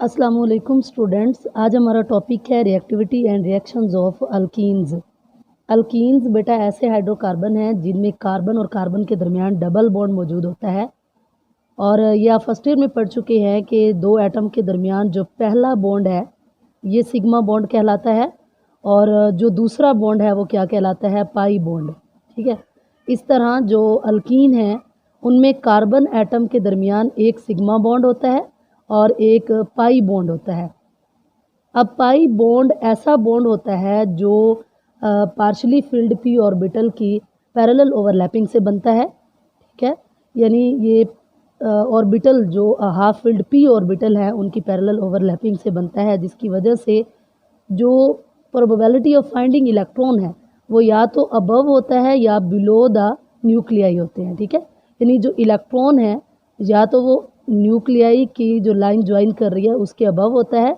अस्सलाम वालेकुम स्टूडेंट्स। आज हमारा टॉपिक है reactivity and reactions of alkenes. Alkenes बेटा ऐसे हाइड्रोकार्बन हैं जिनमें कार्बन और कार्बन के दरमियान डबल बॉन्ड मौजूद होता है। और ये आप फर्स्ट ईयर में पढ़ चुके हैं कि दो एटम के दरमियान जो पहला बॉन्ड है ये सिग्मा बॉन्ड कहलाता है और जो दूसरा बॉन्ड है वो क्या कहलाता है, पाई बॉन्ड। ठीक है, इस तरह जो अल्कीन है उनमें कार्बन एटम के दरमियान एक सिग्मा बॉन्ड होता है और एक पाई बॉन्ड होता है। अब पाई बॉन्ड ऐसा बॉन्ड होता है जो पार्शली फिल्ड पी ऑर्बिटल की पैरेलल ओवरलैपिंग से बनता है। ठीक है, यानी ये ऑर्बिटल जो हाफ फिल्ड पी ऑर्बिटल है उनकी पैरेलल ओवरलैपिंग से बनता है, जिसकी वजह से जो प्रोबेबिलिटी ऑफ फाइंडिंग इलेक्ट्रॉन है वो या तो अबव होता है या बिलो द न्यूक्लियाई होते हैं। ठीक है, यानी जो इलेक्ट्रॉन है या तो वो न्यूक्लियाई की जो लाइन ज्वाइन कर रही है उसके अबव होता है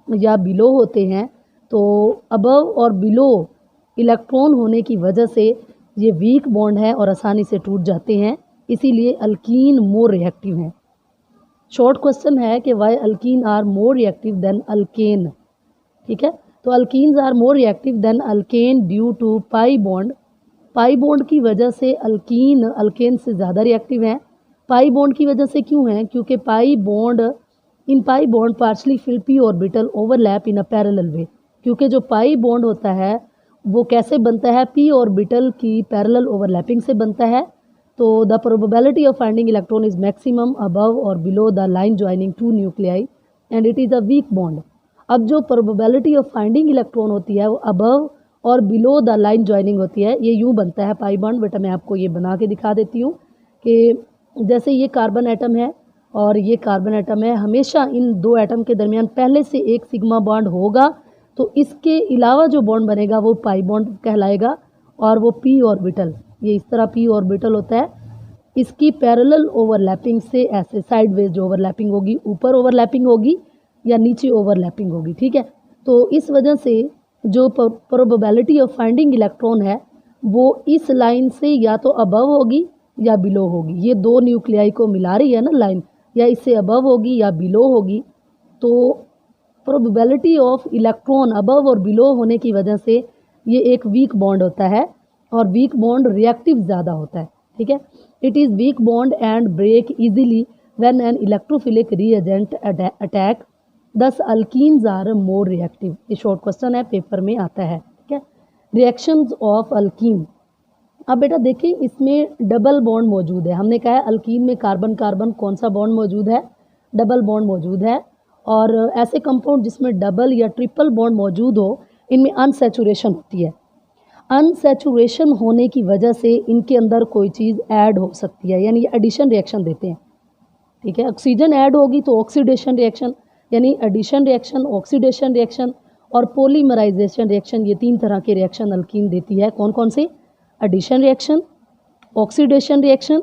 या बिलो होते हैं। तो अबव और बिलो इलेक्ट्रॉन होने की वजह से ये वीक बॉन्ड है और आसानी से टूट जाते हैं, इसीलिए अल्कीन मोर रिएक्टिव हैं। शॉर्ट क्वेश्चन है कि why alkene are more reactive than alkane. ठीक है, तो alkenes are more reactive than alkane due to pi bond. Pi bond की वजह से अल्कीन अल्केन से ज़्यादा रिएक्टिव हैं। पाई बॉन्ड की वजह से क्यों है? क्योंकि pi bond partially fill p orbital overlap in a parallel way. क्योंकि जो पाई बॉन्ड होता है वो कैसे बनता है? पी ऑर्बिटल की पैरेलल ओवरलैपिंग से बनता है। तो the probability of finding electron is maximum above और below the line joining two nuclei and it is a weak bond. अब जो प्रोबेबिलिटी ऑफ फाइंडिंग इलेक्ट्रॉन होती है वो अबव और बिलो द लाइन ज्वाइनिंग होती है। ये यूँ बनता है पाई बॉन्ड। बेटा मैं आपको ये बना के दिखा देती हूँ कि जैसे ये कार्बन एटम है और ये कार्बन एटम है, हमेशा इन दो एटम के दरमियान पहले से एक सिग्मा बॉन्ड होगा, तो इसके अलावा जो बॉन्ड बनेगा वो पाई बॉन्ड कहलाएगा। और वो पी ऑर्बिटल, ये इस तरह पी ऑर्बिटल होता है, इसकी पैरेलल ओवरलैपिंग से ऐसे साइडवेज जो ओवरलैपिंग होगी, ऊपर ओवरलैपिंग होगी या नीचे ओवरलैपिंग होगी। ठीक है, तो इस वजह से जो प्रोबेबिलिटी ऑफ फाइंडिंग इलेक्ट्रॉन है वो इस लाइन से या तो अबव होगी या बिलो होगी। ये दो न्यूक्लियाई को मिला रही है ना लाइन, या इससे अबव होगी या बिलो होगी। तो प्रोबेबिलिटी ऑफ इलेक्ट्रॉन अबव और बिलो होने की वजह से ये एक वीक बॉन्ड होता है और वीक बॉन्ड रिएक्टिव ज़्यादा होता है। ठीक है, it is weak bond and break easily when an electrophilic reagent attack, thus alkenes are more reactive. ये शॉर्ट क्वेश्चन है, पेपर में आता है। ठीक है, रिएक्शंस ऑफ अल्कीन। अब बेटा देखिए इसमें डबल बॉन्ड मौजूद है। हमने कहा है अल्कीन में कार्बन कार्बन कौन सा बॉन्ड मौजूद है? डबल बॉन्ड मौजूद है। और ऐसे कंपाउंड जिसमें डबल या ट्रिपल बॉन्ड मौजूद हो इनमें अनसैचुरेशन होती है। अनसैचुरेशन होने की वजह से इनके अंदर कोई चीज़ ऐड हो सकती है, यानी एडिशन रिएक्शन देते हैं। ठीक है, ऑक्सीजन ऐड होगी तो ऑक्सीडेशन रिएक्शन, यानी एडिशन रिएक्शन, ऑक्सीडेशन रिएक्शन और पॉलीमराइजेशन रिएक्शन, ये तीन तरह के रिएक्शन अल्कीन देती है। कौन कौन से? एडिशन रिएक्शन, ऑक्सीडेशन रिएक्शन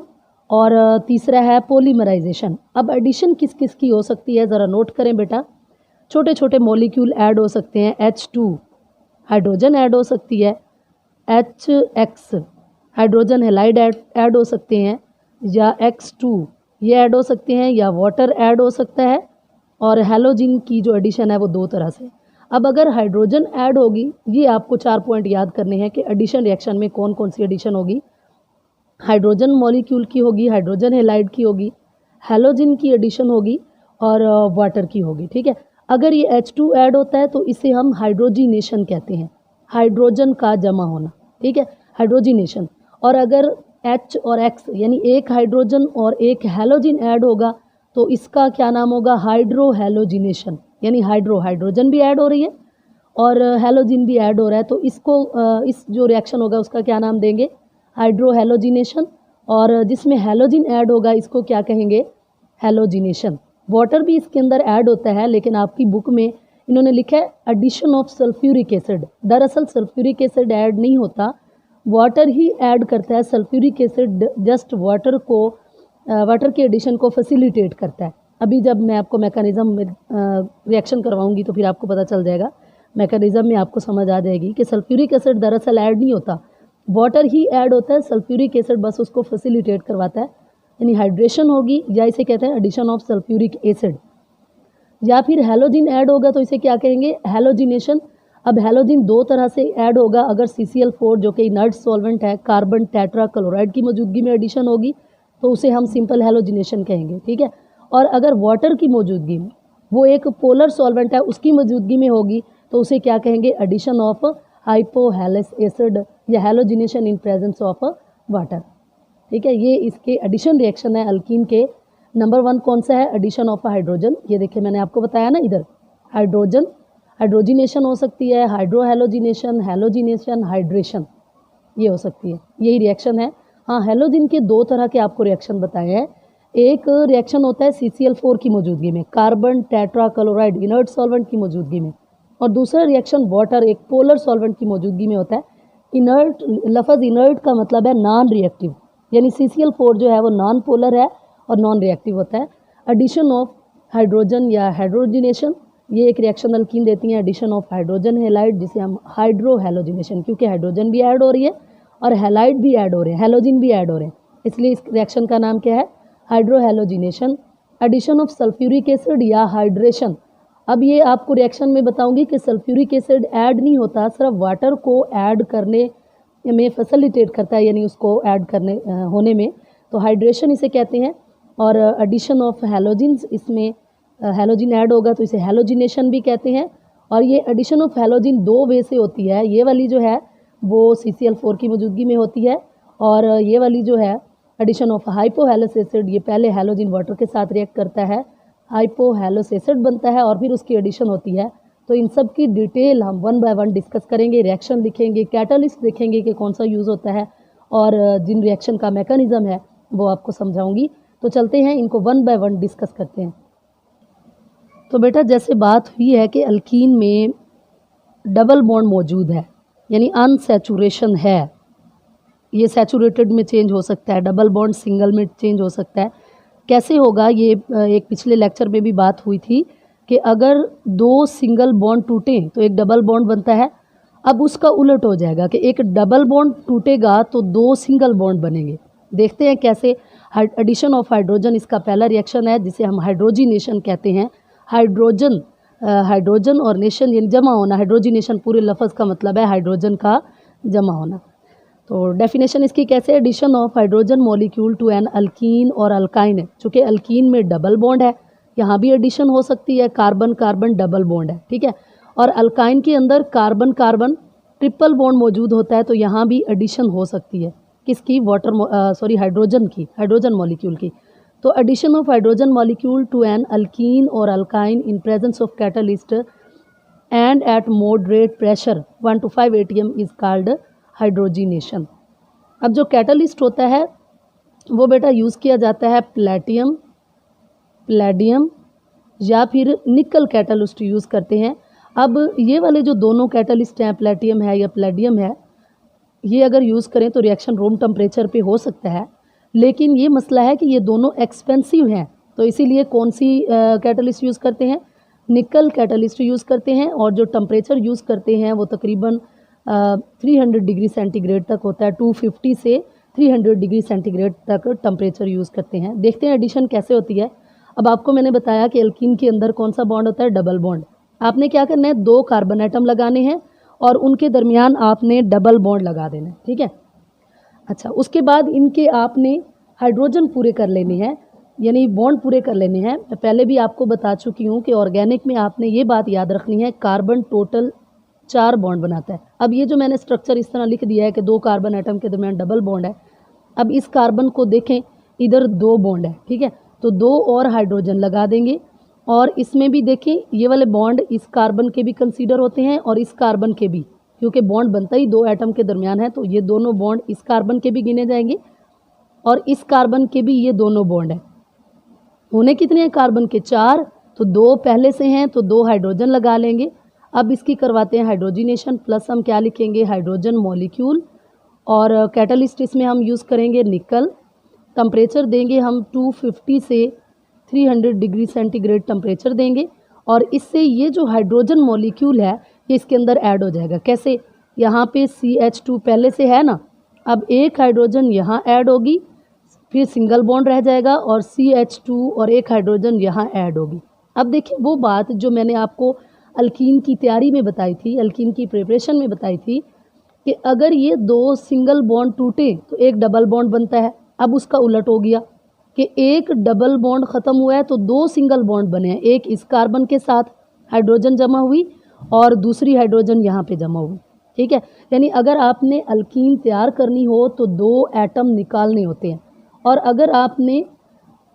और तीसरा है पॉलीमराइजेशन। अब एडिशन किस किस की हो सकती है ज़रा नोट करें बेटा। छोटे छोटे मॉलिक्यूल ऐड हो सकते हैं, H2 हाइड्रोजन ऐड हो सकती है, HX हाइड्रोजन हैलाइड ऐड हो सकते हैं, या X2 ये ऐड हो सकते हैं, या वाटर ऐड हो सकता है। और हैलोजिन की जो एडिशन है वो दो तरह से। अब अगर हाइड्रोजन ऐड होगी, ये आपको 4 पॉइंट याद करने हैं कि एडिशन रिएक्शन में कौन कौन सी एडिशन होगी। हाइड्रोजन मॉलिक्यूल की होगी, हाइड्रोजन हैलाइड की होगी, हैलोजिन की एडिशन होगी और वाटर की होगी। ठीक है, अगर ये H2 ऐड होता है तो इसे हम हाइड्रोजिनेशन कहते हैं, हाइड्रोजन का जमा होना। ठीक है, हाइड्रोजिनेशन। और अगर H और X यानी एक हाइड्रोजन और एक हैलोजिन ऐड होगा तो इसका क्या नाम होगा? Hydro halogenation. यानी हाइड्रोजन भी ऐड हो रही है और हैलोजिन भी ऐड हो रहा है, तो इसको इस जो रिएक्शन होगा उसका क्या नाम देंगे? Hydro halogenation. और जिसमें हैलोजिन ऐड होगा इसको क्या कहेंगे? हैलोजिनेशन। वाटर भी इसके अंदर ऐड होता है, लेकिन आपकी बुक में इन्होंने लिखा है एडिशन ऑफ सल्फ्यूरिक एसिड। दरअसल सल्फ्यूरिक एसिड ऐड नहीं होता, वाटर ही ऐड करता है। सल्फ्यूरिक एसिड जस्ट वाटर के एडिशन को फैसिलिटेट करता है। अभी जब मैं आपको मैकेनिज़्म में रिएक्शन करवाऊंगी तो फिर आपको पता चल जाएगा, मैकेनिज़्म में आपको समझ आ जाएगी कि सल्फ्यूरिक एसिड दरअसल ऐड नहीं होता, वाटर ही ऐड होता है। सल्फ्यूरिक एसिड बस उसको फैसिलिटेट करवाता है, यानी हाइड्रेशन होगी, या इसे कहते हैं एडिशन ऑफ सल्फ्यूरिक एसिड। या फिर हैलोजिन ऐड होगा तो इसे क्या कहेंगे, हैलोजिनेशन। अब हैलोजिन दो तरह से ऐड होगा, अगर CCl4 जो कि इनर्ट सॉल्वेंट है, कार्बन टेट्रा क्लोराइड की मौजूदगी में एडिशन होगी तो उसे हम सिंपल हैलोजिनेशन कहेंगे, ठीक है। और अगर वाटर की मौजूदगी में, वो एक पोलर सॉल्वेंट है, उसकी मौजूदगी में होगी तो उसे क्या कहेंगे, एडिशन ऑफ हाइपोहैलेस एसिड या halogenation in presence of water, ठीक है। ये इसके एडिशन रिएक्शन है अल्कीन के। नंबर 1 कौन सा है, एडिशन ऑफ हाइड्रोजन। ये देखिए मैंने आपको बताया ना, इधर हाइड्रोजन, हाइड्रोजिनेशन हो सकती है, हाइड्रोहैलोजिनेशन, हैलोजिनेशन, हाइड्रेशन, ये हो सकती है, यही रिएक्शन है। हाँ, हैलोजिन के दो तरह के आपको रिएक्शन बताए हैं। एक रिएक्शन होता है CCl4 की मौजूदगी में, carbon tetra chloride inert solvent की मौजूदगी में, और दूसरा रिएक्शन वाटर एक पोलर सॉल्वेंट की मौजूदगी में होता है। इनर्ट, लफ्ज़ इनर्ट का मतलब है नॉन रिएक्टिव, यानी CCl4 जो है वो नॉन पोलर है और नॉन रिएक्टिव होता है। एडिशन ऑफ हाइड्रोजन या हाइड्रोजिनेशन, ये एक रिएक्शन अल्कीन देती है, एडिशन ऑफ हाइड्रोजन हैलाइड, जिसे हम हाइड्रोहैलोजिनेशन, क्योंकि हाइड्रोजन भी ऐड हो रही है और हैलाइड भी ऐड हो रहे हैं, हैलोजिन भी ऐड हो रहे हैं, इसलिए इस रिएक्शन का नाम क्या है, हाइड्रोहैलोजिनेशन। एडिशन ऑफ सल्फ्यूरिक एसिड या हाइड्रेशन। अब ये आपको रिएक्शन में बताऊंगी कि सल्फ्यूरिक एसिड ऐड नहीं होता, सिर्फ वाटर को ऐड करने में फैसिलिटेट करता है, यानी उसको ऐड करने होने में, तो हाइड्रेशन इसे कहते हैं। और एडिशन ऑफ हैलोजिन्स, इसमें हैलोजिन ऐड होगा तो इसे हैलोजिनेशन भी कहते हैं। और ये एडिशन ऑफ हैलोजिन दो वे से होती है, ये वाली जो है वो CCl4 की मौजूदगी में होती है, और ये वाली जो है एडिशन ऑफ हाइपोहैलोस एसिड, ये पहले हैलोजिन वाटर के साथ रिएक्ट करता है, हाइपोहैलोस एसिड बनता है और फिर उसकी एडिशन होती है। तो इन सब की डिटेल हम 1 बाय 1 डिस्कस करेंगे, रिएक्शन लिखेंगे, कैटालिस्ट देखेंगे कि कौन सा यूज़ होता है, और जिन रिएक्शन का मैकेनिज्म है वो आपको समझाऊंगी। तो चलते हैं, इनको 1 बाय 1 डिस्कस करते हैं। तो बेटा जैसे बात हुई है कि अल्कीन में डबल बॉन्ड मौजूद है, यानी अनसैचुरेशन है, ये सैचुरेटेड में चेंज हो सकता है, डबल बॉन्ड सिंगल में चेंज हो सकता है। कैसे होगा, ये एक पिछले लेक्चर में भी बात हुई थी कि अगर दो सिंगल बॉन्ड टूटें तो एक डबल बॉन्ड बनता है। अब उसका उलट हो जाएगा कि एक डबल बॉन्ड टूटेगा तो दो सिंगल बॉन्ड बनेंगे। देखते हैं कैसे। एडिशन ऑफ हाइड्रोजन इसका पहला रिएक्शन है, जिसे हम हाइड्रोजिनेशन कहते हैं। हाइड्रोजन, हाइड्रोजन और नेशन यानी जमा होना, हाइड्रोजिनेशन पूरे लफ्ज़ का मतलब है हाइड्रोजन का जमा होना। तो डेफिनेशन इसकी कैसे, addition of hydrogen molecule to an alkene और अल्काइन है, चूँकि अल्कीन में डबल बॉन्ड है, यहाँ भी एडिशन हो सकती है, कार्बन कार्बन डबल बॉन्ड है, ठीक है। और अल्काइन के अंदर कार्बन कार्बन ट्रिपल बॉन्ड मौजूद होता है, तो यहाँ भी एडिशन हो सकती है, किसकी, हाइड्रोजन की, हाइड्रोजन मॉलिक्यूल की। तो addition of hydrogen molecule to an alkene और alkyne in presence of catalyst and at moderate pressure 1 to 5 atm is called hydrogenation. अब जो कैटलिस्ट होता है वो बेटा यूज़ किया जाता है प्लेटियम, पैलेडियम या फिर निकल कैटलिस्ट यूज़ करते हैं। अब ये वाले जो दोनों कैटलिस्ट हैं, प्लेटियम है या पैलेडियम है, ये अगर यूज़ करें तो रिएक्शन रूम टेम्परेचर पे हो सकता है, लेकिन ये मसला है कि ये दोनों एक्सपेंसिव हैं, तो इसीलिए कौन सी कैटलिस्ट यूज़ करते हैं, निकल कैटलिस्ट यूज़ करते हैं। और जो टेम्परेचर यूज़ करते हैं वो तकरीबन 300 डिग्री सेंटीग्रेड तक होता है, 250 से 300 डिग्री सेंटीग्रेड तक टेम्परेचर यूज़ करते हैं। देखते हैं एडिशन कैसे होती है। अब आपको मैंने बताया कि एल्कीन के अंदर कौन सा बॉन्ड होता है, डबल बॉन्ड। आपने क्या करना है, 2 कार्बन एटम लगाने हैं और उनके दरमियान आपने डबल बॉन्ड लगा देना है, ठीक है। अच्छा, उसके बाद इनके आपने हाइड्रोजन पूरे कर लेने हैं, यानी बॉन्ड पूरे कर लेने हैं। पहले भी आपको बता चुकी हूँ कि ऑर्गेनिक में आपने ये बात याद रखनी है, कार्बन टोटल 4 बॉन्ड बनाता है। अब ये जो मैंने स्ट्रक्चर इस तरह लिख दिया है कि 2 कार्बन एटम के दरमियान डबल बॉन्ड है। अब इस कार्बन को देखें, इधर 2 बॉन्ड है, ठीक है, तो 2 और हाइड्रोजन लगा देंगे। और इसमें भी देखें, ये वाले बॉन्ड इस कार्बन के भी कंसीडर होते हैं और इस कार्बन के भी, क्योंकि बॉन्ड बनता ही 2 एटम के दरमियान है, तो ये दोनों बॉन्ड इस कार्बन के भी गिने जाएंगे और इस कार्बन के भी ये दोनों बॉन्ड हैं। होने कितने हैं कार्बन के, 4, तो 2 पहले से हैं तो 2 हाइड्रोजन लगा लेंगे। अब इसकी करवाते हैं हाइड्रोजिनेशन, प्लस हम क्या लिखेंगे, हाइड्रोजन मॉलिक्यूल, और कैटलिस्ट इसमें हम यूज़ करेंगे निकल। टेम्परेचर देंगे हम 250 से 300 डिग्री सेंटीग्रेड टेम्परेचर देंगे, और इससे ये जो हाइड्रोजन मॉलिक्यूल है ये इसके अंदर ऐड हो जाएगा। कैसे, यहाँ पे CH2 पहले से है ना, अब एक हाइड्रोजन यहाँ ऐड होगी, फिर सिंगल बॉन्ड रह जाएगा और CH2 और एक हाइड्रोजन यहाँ ऐड होगी, अब देखिए वो बात जो मैंने आपको अल्कीन की तैयारी में बताई थी, अल्कीन की प्रिपरेशन में बताई थी कि अगर ये 2 सिंगल बॉन्ड टूटे तो एक डबल बॉन्ड बनता है। अब उसका उलट हो गया कि एक डबल बॉन्ड ख़त्म हुआ है तो 2 सिंगल बॉन्ड बने हैं। एक इस कार्बन के साथ हाइड्रोजन जमा हुई और दूसरी हाइड्रोजन यहाँ पे जमा हुई, ठीक है। यानी अगर आपने अल्कीन तैयार करनी हो तो 2 एटम निकालने होते हैं, और अगर आपने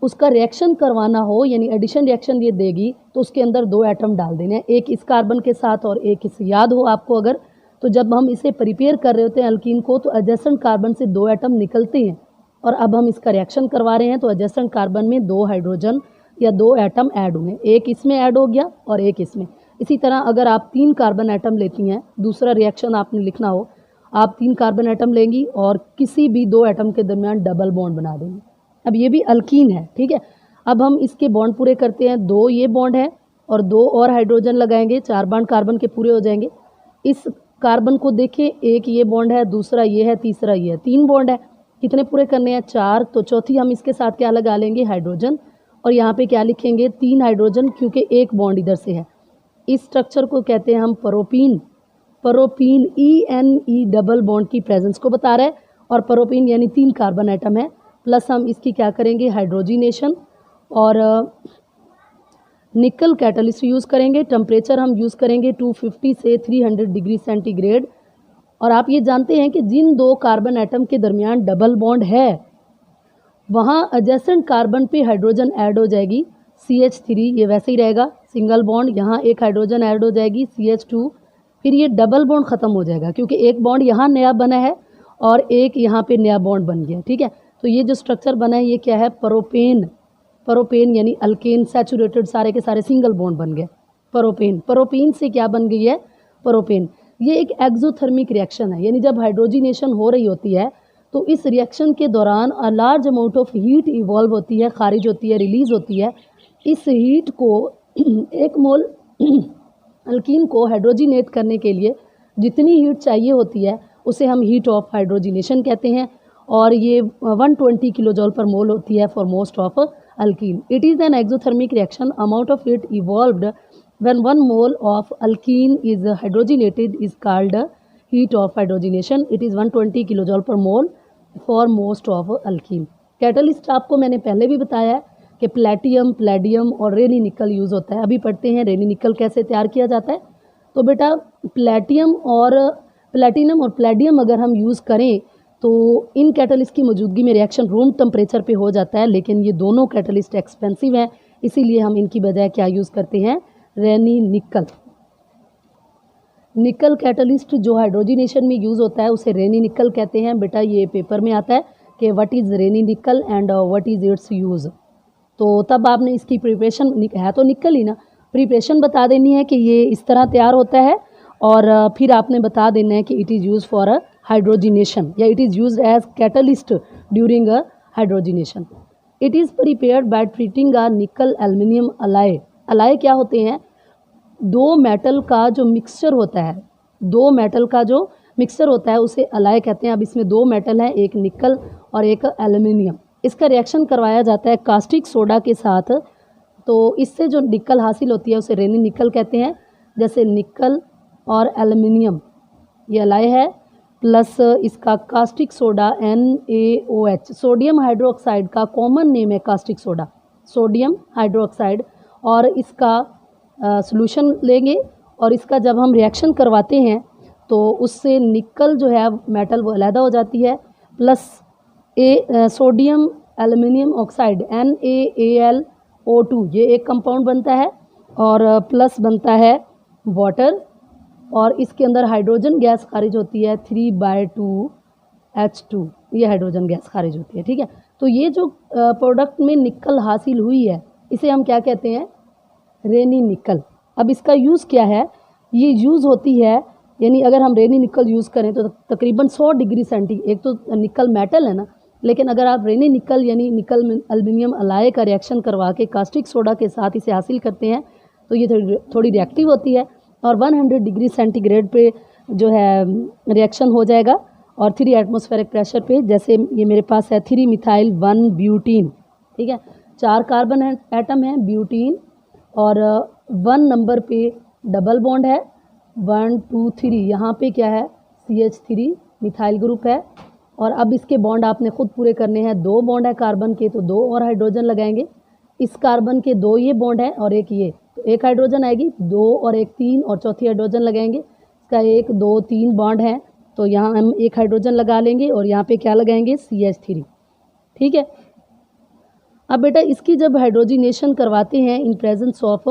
उसका रिएक्शन करवाना हो यानी एडिशन रिएक्शन ये देगी तो उसके अंदर 2 एटम डाल देने हैं, एक इस कार्बन के साथ और एक इस। याद हो आपको अगर, तो जब हम इसे प्रिपेयर कर रहे होते हैं अल्कीन को तो एडजेसेंट कार्बन से 2 एटम निकलते हैं, और अब हम इसका रिएक्शन करवा रहे हैं तो एडजेसेंट कार्बन में 2 हाइड्रोजन या 2 एटम ऐड हुए, एक इसमें ऐड हो गया और एक इसमें। इसी तरह अगर आप 3 कार्बन एटम लेती हैं, दूसरा रिएक्शन आपने लिखना हो, आप 3 कार्बन एटम लेंगी और किसी भी 2 एटम के दरमियान डबल बॉन्ड बना देंगी। अब ये भी अल्कीन है, ठीक है। अब हम इसके बॉन्ड पूरे करते हैं, 2 ये बॉन्ड है और 2 और हाइड्रोजन लगाएंगे, 4 बॉन्ड कार्बन के पूरे हो जाएंगे। इस कार्बन को देखिए, एक ये बॉन्ड है, दूसरा ये है, तीसरा ये है, 3 बॉन्ड है। कितने पूरे करने हैं? 4। तो चौथी हम इसके साथ क्या लगा लेंगे? हाइड्रोजन। और यहाँ पे क्या लिखेंगे? 3 हाइड्रोजन, क्योंकि एक बॉन्ड इधर से है। इस स्ट्रक्चर को कहते हैं हम propene. Propene ENE double bond की प्रेजेंस को बता रहा है, और प्रोपीन यानी 3 कार्बन एटम है, प्लस हम इसकी क्या करेंगे? हाइड्रोजिनेशन और निकल कैटलिस्ट यूज़ करेंगे। टेम्परेचर हम यूज़ करेंगे 250 से 300 डिग्री सेंटीग्रेड। और आप ये जानते हैं कि जिन 2 कार्बन एटम के दरमियान डबल बॉन्ड है वहाँ एडजेसेंट कार्बन पे हाइड्रोजन ऐड हो जाएगी CH3, ये वैसे ही रहेगा सिंगल बॉन्ड, यहाँ एक हाइड्रोजन ऐड हो जाएगी CH2, फिर ये डबल बॉन्ड ख़त्म हो जाएगा क्योंकि एक बॉन्ड यहाँ नया बना है और एक यहाँ पे नया बॉन्ड बन गया, ठीक है। तो ये जो स्ट्रक्चर बना है ये क्या है? प्रोपेन। प्रोपेन यानी अल्केन सैचुरेटेड, सारे के सारे सिंगल बॉन्ड बन गए। प्रोपेन, प्रोपेन से क्या बन गई है? प्रोपेन। ये एक एक्सोथर्मिक रिएक्शन है, यानी जब हाइड्रोजिनेशन हो रही होती है तो इस रिएक्शन के दौरान a large amount of heat evolve होती है, खारिज होती है, रिलीज होती है। इस हीट को 1 मोल अल्कीन को हाइड्रोजिनेट करने के लिए जितनी हीट चाहिए होती है उसे हम हीट ऑफ हाइड्रोजिनेशन कहते हैं, और ये 120 किलो जॉल पर मोल होती है for most of alkyne. It is an exothermic reaction, amount of heat evolved when 1 mole of alkene is hydrogenated is called heat of hydrogenation. It is 120 kilojoule per mole for most of alkene. Catalyst आपको मैंने पहले भी बताया है कि प्लेटियम, Palladium और रेनी निकल use होता है। अभी पढ़ते हैं रेनी निकल कैसे तैयार किया जाता है। तो बेटा प्लेटियम और प्लेटिनम और प्लेडियम अगर हम यूज़ करें तो इन कैटलिस्ट की मौजूदगी में रिएक्शन रूम टेम्परेचर पे हो जाता है, लेकिन ये दोनों कैटलिस्ट एक्सपेंसिव हैं, इसीलिए हम इनकी बजाय क्या यूज़ करते हैं? रेनी निकल। निकल कैटलिस्ट जो हाइड्रोजिनेशन में यूज़ होता है उसे रेनी निकल कहते हैं। बेटा ये पेपर में आता है कि व्हाट इज़ रेनी निकल and what is it's use. तो तब आपने इसकी प्रिपरेशन, है तो निकल ही ना, प्रिपरेशन बता देनी है कि ये इस तरह तैयार होता है, और फिर आपने बता देना है कि it is use for a hydrogenation या it is use as catalyst during a hydrogenation. It is prepared by treating a nickel aluminium अलाय। अलाय क्या होते हैं? 2 मेटल का जो मिक्सचर होता है, 2 मेटल का जो मिक्सचर होता है उसे अलाय कहते हैं। अब इसमें 2 मेटल हैं, एक निकल और एक एल्युमिनियम। इसका रिएक्शन करवाया जाता है कास्टिक सोडा के साथ, तो इससे जो निकल हासिल होती है उसे रेनी निकल कहते हैं। जैसे निकल और एल्युमिनियम ये अलाय है, प्लस इसका caustic soda NaOH, sodium hydroxide का कॉमन नेम है कास्टिक सोडा, सोडियम हाइड्रोक्साइड। और इसका सॉल्यूशन लेंगे और इसका जब हम रिएक्शन करवाते हैं तो उससे निकल जो है मेटल वो अलहदा हो जाती है, plus sodium aluminium oxide NaAlO2 ये एक कंपाउंड बनता है, और प्लस बनता है वाटर, और इसके अंदर हाइड्रोजन गैस खारिज होती है 3/2H2, ये हाइड्रोजन गैस खारिज होती है, ठीक है। तो ये जो प्रोडक्ट में निकल हासिल हुई है इसे हम क्या कहते हैं? रेनी निकल। अब इसका यूज़ क्या है? ये यूज़ होती है, यानी अगर हम रेनी निकल यूज़ करें तो तकरीबन 100 डिग्री सेंटीग्रेड, एक तो निकल मेटल है ना, लेकिन अगर आप रेनी निकल यानी निकल एल्युमिनियम अलाय का रिएक्शन करवा के कास्टिक सोडा के साथ इसे हासिल करते हैं तो ये थोड़ी रिएक्टिव होती है, और 100 डिग्री सेंटीग्रेड पे जो है रिएक्शन हो जाएगा, और 3 एटमॉस्फेरिक प्रेशर पे, जैसे ये मेरे पास है 3 मिथाइल 1 ब्यूटीन, ठीक है। 4 कार्बन एटम हैं ब्यूटीन, और 1 नंबर पे डबल बॉन्ड है, 1 2 3 यहाँ पे क्या है CH3 मिथाइल ग्रुप है। और अब इसके बॉन्ड आपने खुद पूरे करने हैं, 2 बॉन्ड है कार्बन के तो 2 और हाइड्रोजन लगाएंगे। इस कार्बन के 2 ये बॉन्ड है और एक ये, तो एक हाइड्रोजन आएगी, 2 और एक 3 और चौथी हाइड्रोजन लगाएंगे। इसका 1 2 3 बॉन्ड है तो यहाँ हम एक हाइड्रोजन लगा लेंगे और यहाँ पे क्या लगाएंगे CH3। ठीक है। अब बेटा इसकी जब हाइड्रोजिनेशन करवाते हैं इन प्रेजेंस ऑफ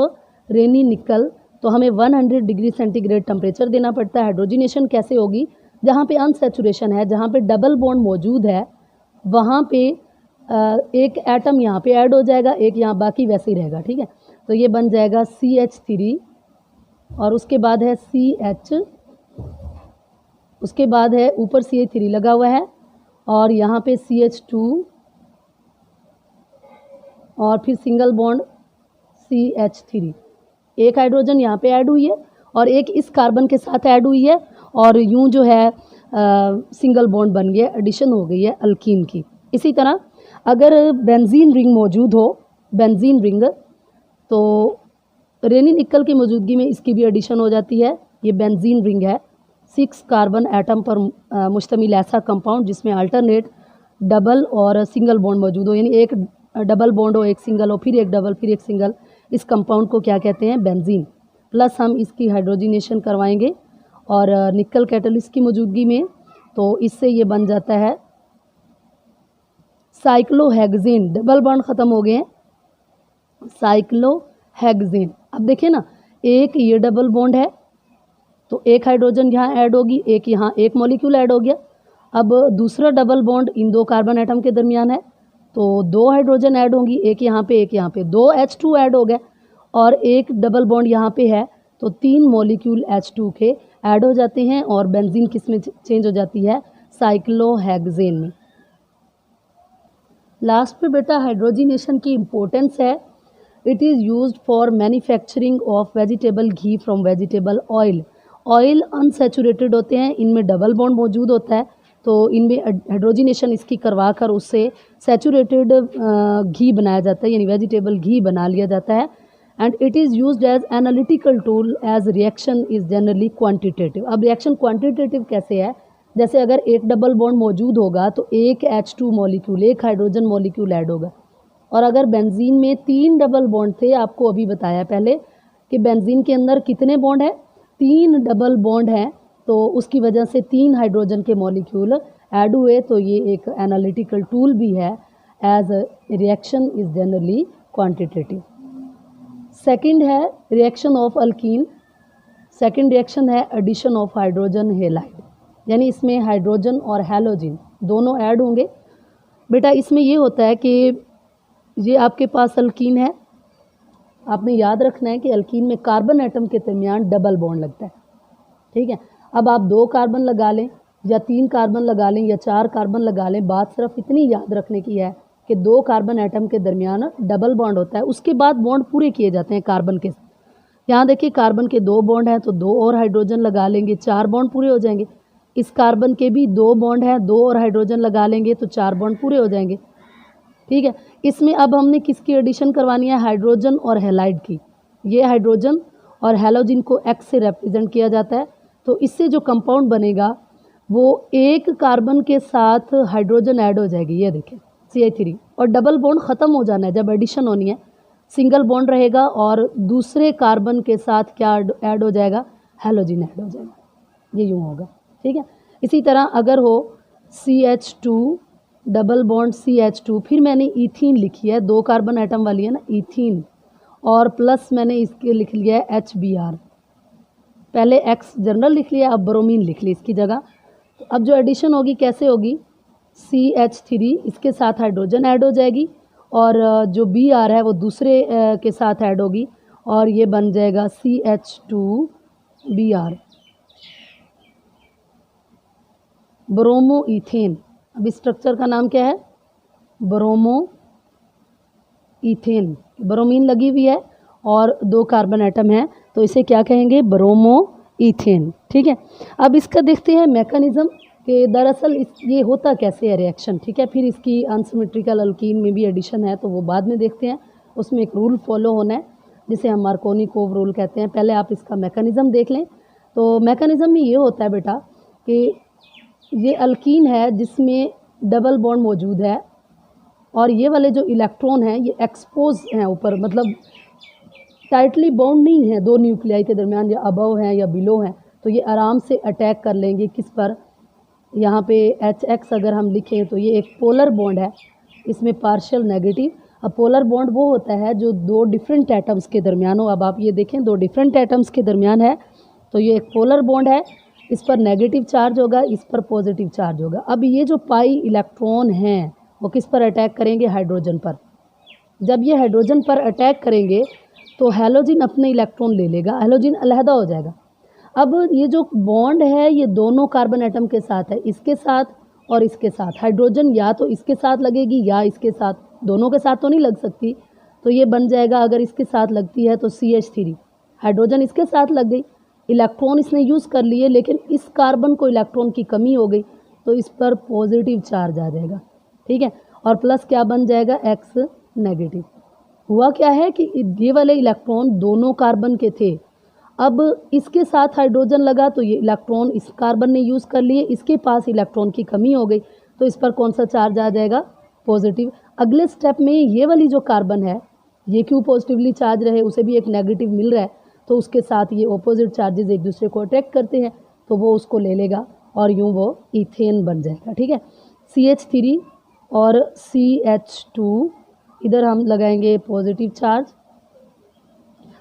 रेनी निकल तो हमें 100 डिग्री सेंटीग्रेड टेम्परेचर देना पड़ता है। हाइड्रोजिनेशन कैसे होगी, जहाँ पे अनसेचुरेशन है, जहाँ पे डबल बॉन्ड मौजूद है, वहाँ पे एक एटम यहाँ पे ऐड हो जाएगा, एक यहाँ बाकी वैसे ही रहेगा। ठीक है, तो ये बन जाएगा CH3 और उसके बाद है CH, उसके बाद है ऊपर CH3 लगा हुआ है और यहाँ पे CH2 और फिर सिंगल बॉन्ड CH3। एक हाइड्रोजन यहाँ पे ऐड हुई है और एक इस कार्बन के साथ ऐड हुई है और यूं जो है सिंगल बॉन्ड बन गया, एडिशन हो गई है अल्कीन की। इसी तरह अगर बेंजीन रिंग मौजूद हो, बेंजीन रिंग, तो रेनी निकल की मौजूदगी में इसकी भी एडिशन हो जाती है। ये बेंजीन रिंग है, 6 कार्बन एटम पर मुश्तमिल ऐसा कंपाउंड जिसमें अल्टरनेट डबल और सिंगल बॉन्ड मौजूद हो, यानी एक डबल बॉन्ड हो, एक सिंगल हो, फिर एक डबल, फिर एक सिंगल। इस कंपाउंड को क्या कहते हैं, बेंजीन। प्लस हम इसकी हाइड्रोजिनेशन करवाएंगे और निकल कैटलिस्ट की मौजूदगी में, तो इससे ये बन जाता है साइक्लोहेक्सेन। डबल बॉन्ड ख़त्म हो गए हैं, साइक्लोहेक्सेन। अब देखिए ना, एक ये डबल बॉन्ड है तो एक हाइड्रोजन यहाँ ऐड होगी, एक यहाँ एक मॉलिक्यूल ऐड हो गया। अब दूसरा double bond in 2 carbon atom के दरमियान है तो 2 हाइड्रोजन ऐड होंगी, एक यहाँ पे एक यहाँ पे, 2 H2 ऐड हो गए और एक डबल बॉन्ड यहाँ पे है तो 3 मॉलिक्यूल H2 के ऐड हो जाते हैं और बेंजीन किस में चेंज हो जाती है, साइक्लोहेक्सेन में। लास्ट पे बेटा हाइड्रोजिनेशन की इम्पोर्टेंस है। It is used for manufacturing of vegetable ghee from vegetable oil. Oil unsaturated होते हैं, इनमें डबल बॉन्ड मौजूद होता है तो इनमें हाइड्रोजिनेशन इसकी करवा कर उससे सैचुरेटेड घी बनाया जाता है, यानी वेजिटेबल घी बना लिया जाता है। And it is used as analytical tool as reaction is generally quantitative. अब रिएक्शन क्वांटिटेटिव कैसे है, जैसे अगर एक डबल बॉन्ड मौजूद होगा तो एक H2 मॉलिक्यूल, एक हाइड्रोजन मॉलिक्यूल ऐड होगा। और अगर बेंजीन में 3 डबल बॉन्ड थे, आपको अभी बताया पहले कि बेंजीन के अंदर कितने बॉन्ड है, 3 डबल बॉन्ड हैं, तो उसकी वजह से 3 हाइड्रोजन के मॉलिक्यूल ऐड हुए, तो ये एक एनालिटिकल टूल भी है as reaction is generally quantitative. Second है reaction of alkene. Second reaction है एडिशन ऑफ हाइड्रोजन हेलाइड, यानी इसमें हाइड्रोजन और हैलोजन दोनों ऐड होंगे। बेटा इसमें ये होता है कि ये आपके पास अल्कीन है, आपने याद रखना है कि अल्कीन में कार्बन एटम के दरमियान डबल बॉन्ड लगता है। ठीक है, अब आप 2 कार्बन लगा लें या 3 कार्बन लगा लें या 4 कार्बन लगा लें, बात सिर्फ इतनी याद रखने की है कि 2 कार्बन एटम के दरमियान डबल बॉन्ड होता है, उसके बाद बॉन्ड पूरे किए जाते हैं कार्बन के। यहाँ देखिए कार्बन के 2 बॉन्ड हैं तो 2 और हाइड्रोजन लगा लेंगे, 4 बॉन्ड पूरे हो जाएंगे। इस कार्बन के भी 2 बॉन्ड हैं, 2 और हाइड्रोजन लगा लेंगे तो 4 बॉन्ड पूरे हो जाएंगे। ठीक है, इसमें अब हमने किसकी एडिशन करवानी है, हाइड्रोजन और हैलाइड की। ये हाइड्रोजन और हैलोजन को X से रिप्रेजेंट किया जाता है, तो इससे जो कंपाउंड बनेगा वो एक कार्बन के साथ हाइड्रोजन ऐड हो जाएगी, ये देखें CH3, और डबल बॉन्ड ख़त्म हो जाना है जब एडिशन होनी है, सिंगल बॉन्ड रहेगा और दूसरे कार्बन के साथ क्या ऐड हो जाएगा, हैलोजन ऐड हो जाएगा, ये यूँ होगा। ठीक है, इसी तरह अगर हो CH2 डबल बॉन्ड CH2, फिर मैंने ईथीन लिखी है, 2 कार्बन एटम वाली है ना ईथीन, और प्लस मैंने इसके लिख लिया है HBr, पहले X जनरल लिख लिया, अब ब्रोमीन लिख ली इसकी जगह। तो अब जो एडिशन होगी कैसे होगी, CH3 इसके साथ हाइड्रोजन ऐड हो जाएगी और जो Br है वो दूसरे के साथ ऐड होगी और ये बन जाएगा CH2Br, ब्रोमो ईथेन। अब इस स्ट्रक्चर का नाम क्या है, ब्रोमो ईथेन। ब्रोमीन लगी हुई है और 2 कार्बन एटम है तो इसे क्या कहेंगे, ब्रोमो ईथेन। ठीक है, अब इसका देखते हैं मैकेनिज़्म कि दरअसल ये होता कैसे है रिएक्शन। ठीक है, फिर इसकी अनसिमेट्रिकल अल्कीन में भी एडिशन है तो वो बाद में देखते हैं, उसमें एक रूल फॉलो होना है। जिसे हम मार्कोनी-कोव रूल कहते हैं। पहले आप इसका मैकेनिज़्म देख लें। तो मैकेनिज़्म में ये होता है बेटा कि ये अल्कीन है जिसमें डबल बॉन्ड मौजूद है और ये वाले जो इलेक्ट्रॉन हैं ये एक्सपोज हैं ऊपर, मतलब टाइटली बाउंड नहीं है दो न्यूक्लियाई के दरमियान, या अबव हैं या बिलो हैं, तो ये आराम से अटैक कर लेंगे किस पर, यहाँ पे HX अगर हम लिखें तो ये एक पोलर बॉन्ड है, इसमें पार्शियल नेगेटिव। अब पोलर बॉन्ड वो होता है जो दो डिफरेंट एटम्स के दरमियान हो। अब आप ये देखें दो डिफरेंट एटम्स के दरमियान है, तो ये एक पोलर बॉन्ड है, इस पर नेगेटिव चार्ज होगा, इस पर पॉजिटिव चार्ज होगा। अब ये जो पाई इलेक्ट्रॉन हैं वो किस पर अटैक करेंगे, हाइड्रोजन पर। जब ये हाइड्रोजन पर अटैक करेंगे तो हैलोजन अपने इलेक्ट्रॉन ले लेगा, हैलोजन अलहदा हो जाएगा। अब ये जो बॉन्ड है ये दोनों कार्बन एटम के साथ है, इसके साथ और इसके साथ। हाइड्रोजन या तो इसके साथ लगेगी या इसके साथ, दोनों के साथ तो नहीं लग सकती, तो ये बन जाएगा, अगर इसके साथ लगती है तो CH3, हाइड्रोजन इसके साथ लग गई, इलेक्ट्रॉन इसने यूज़ कर लिए, लेकिन इस कार्बन को इलेक्ट्रॉन की कमी हो गई तो इस पर पॉजिटिव चार्ज आ जाएगा, ठीक है, और प्लस क्या बन जाएगा, X नेगेटिव। हुआ क्या है कि ये वाले इलेक्ट्रॉन दोनों कार्बन के थे, अब इसके साथ हाइड्रोजन लगा तो ये इलेक्ट्रॉन इस कार्बन ने यूज़ कर लिए, इसके पास इलेक्ट्रॉन की कमी हो गई तो इस पर कौन सा चार्ज आ जाएगा, पॉजिटिव। अगले स्टेप में ये वाली जो कार्बन है ये क्यों पॉजिटिवली चार्ज रहे, उसे भी एक नेगेटिव मिल रहा है, तो उसके साथ ये ऑपोजिट चार्जेस एक दूसरे को अट्रैक्ट करते हैं, तो वो उसको ले लेगा और यूँ वो इथेन बन जाएगा, ठीक है। CH3 और CH2 इधर हम लगाएंगे पॉजिटिव चार्ज,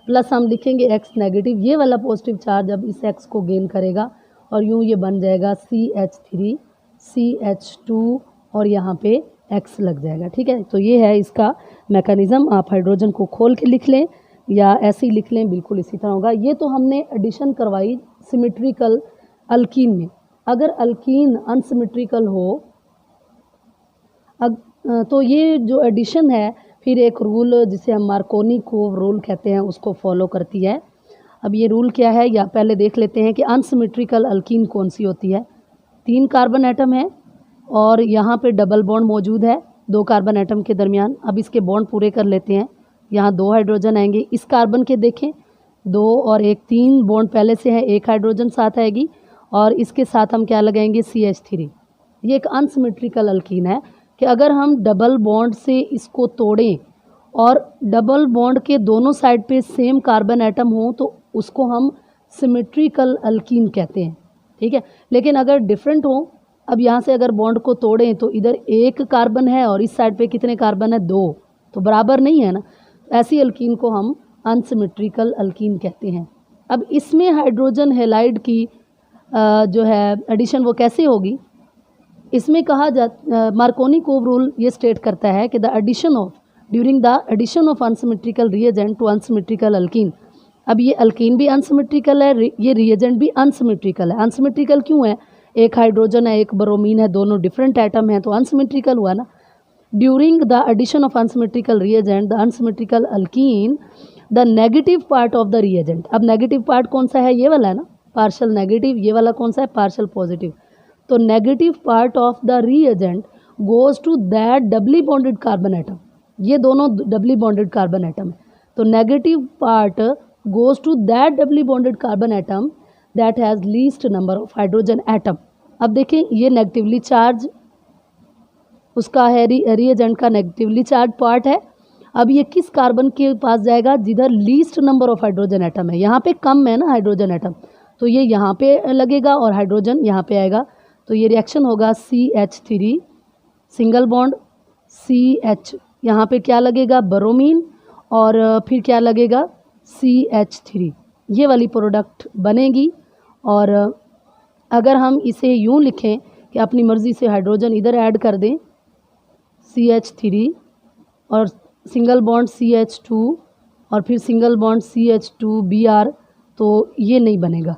प्लस हम लिखेंगे X नेगेटिव, ये वाला पॉजिटिव चार्ज अब इस X को गेन करेगा और यूँ ये बन जाएगा CH3 CH2 और यहाँ पे X लग जाएगा, ठीक है। तो ये है इसका मैकेनिज़्म। आप हाइड्रोजन को खोल के लिख लें या ऐसे ही लिख लें, बिल्कुल इसी तरह होगा। ये तो हमने एडिशन करवाई सिमेट्रिकल अल्कीन में। अगर अल्कीन अनसिमेट्रिकल हो तो ये जो एडिशन है फिर एक रूल जिसे हम मार्कोनी-कोव रूल कहते हैं उसको फॉलो करती है। अब ये रूल क्या है या पहले देख लेते हैं कि अनसिमेट्रिकल अल्कीन कौन सी होती है। 3 कार्बन एटम है और यहाँ पे डबल बॉन्ड मौजूद है 2 कार्बन एटम के दरमियान। अब इसके बॉन्ड पूरे कर लेते हैं। यहाँ 2 हाइड्रोजन आएंगे, इस कार्बन के देखें 2 और 1, 3 बॉन्ड पहले से है, 1 हाइड्रोजन साथ आएगी और इसके साथ हम क्या लगाएंगे, CH3। ये एक अनसिमेट्रिकल अल्कीन है कि अगर हम डबल बॉन्ड से इसको तोड़ें और डबल बॉन्ड के दोनों साइड पे सेम कार्बन एटम हो तो उसको हम सिमेट्रिकल अल्कीन कहते हैं, ठीक है। लेकिन अगर डिफरेंट हो, अब यहाँ से अगर बॉन्ड को तोड़ें तो इधर 1 कार्बन है और इस साइड पे कितने कार्बन है, 2, तो बराबर नहीं है ना, ऐसी अल्कीन को हम अनसिमेट्रिकल अल्कीन कहते हैं। अब इसमें हाइड्रोजन हैलाइड की जो है एडिशन वो कैसे होगी, इसमें कहा मार्कोनी-कोव रूल ये स्टेट करता है कि during the addition of unsymmetrical reagent to unsymmetrical alkene. अब ये अल्कीन भी अनसिमेट्रिकल है, ये रिएजेंट भी अनसिमेट्रिकल है। अनसिमेट्रिकल क्यों है, 1 हाइड्रोजन है 1 ब्रोमीन है, दोनों डिफरेंट एटम हैं तो अनसिमेट्रिकल हुआ ना। During the addition of unsymmetrical reagent the unsymmetrical alkene the negative part of the reagent. अब नेगेटिव पार्ट कौन सा है, ये वाला है ना, पार्शियल नेगेटिव, ये वाला कौन सा है, पार्शियल पॉजिटिव। तो negative part of the reagent goes to that doubly bonded carbon atom, ये दोनों डबली बॉन्डेड कार्बन एटम है, तो negative part goes to that doubly bonded carbon atom that has least number of hydrogen atom. अब देखें ये negatively charge उसका है, reagent का नेगेटिवली चार्ज पार्ट है। अब ये किस कार्बन के पास जाएगा, जिधर least number of hydrogen atom है, यहाँ पे कम है ना हाइड्रोजन एटम, तो ये यहाँ पे लगेगा और हाइड्रोजन यहाँ पे आएगा, तो ये रिएक्शन होगा CH3 सिंगल बॉन्ड CH, यहाँ पे क्या लगेगा, ब्रोमीन, और फिर क्या लगेगा CH3, ये वाली प्रोडक्ट बनेगी। और अगर हम इसे यूँ लिखें कि अपनी मर्ज़ी से हाइड्रोजन इधर ऐड कर दें CH3 और सिंगल बॉन्ड CH2 और फिर सिंगल बॉन्ड CH2Br, तो ये नहीं बनेगा,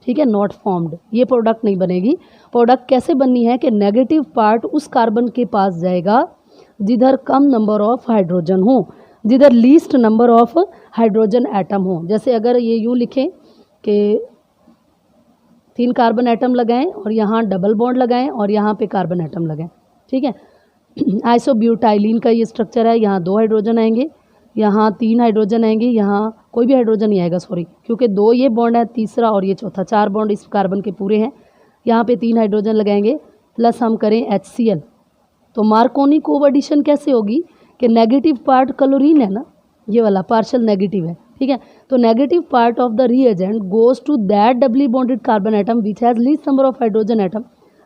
ठीक है, नॉट फॉर्म्ड, ये प्रोडक्ट नहीं बनेगी। प्रोडक्ट कैसे बननी है कि नेगेटिव पार्ट उस कार्बन के पास जाएगा जिधर कम नंबर ऑफ हाइड्रोजन हो, जिधर least number of hydrogen atom हो। जैसे अगर ये यूँ लिखें कि 3 कार्बन एटम लगाएं और यहाँ डबल बॉन्ड लगाएं और यहाँ पे कार्बन एटम लगाएं, ठीक है। आइसोब्यूटाइलिन का ये स्ट्रक्चर है, यहाँ 2 हाइड्रोजन आएंगे, यहाँ 3 हाइड्रोजन आएंगे, यहाँ कोई भी हाइड्रोजन नहीं आएगा सॉरी, क्योंकि 2 ये बॉन्ड है, तीसरा और ये चौथा, 4 बॉन्ड इस कार्बन के पूरे हैं। यहाँ पे 3 हाइड्रोजन लगाएंगे प्लस हम करें HCl। तो मार्कोनी कोएडिशन कैसे होगी कि नेगेटिव पार्ट क्लोरीन है ना, ये वाला पार्शियल नेगेटिव है, ठीक है। तो negative part of the reagent goes to that doubly bonded carbon atom which has least number of hydrogen atom,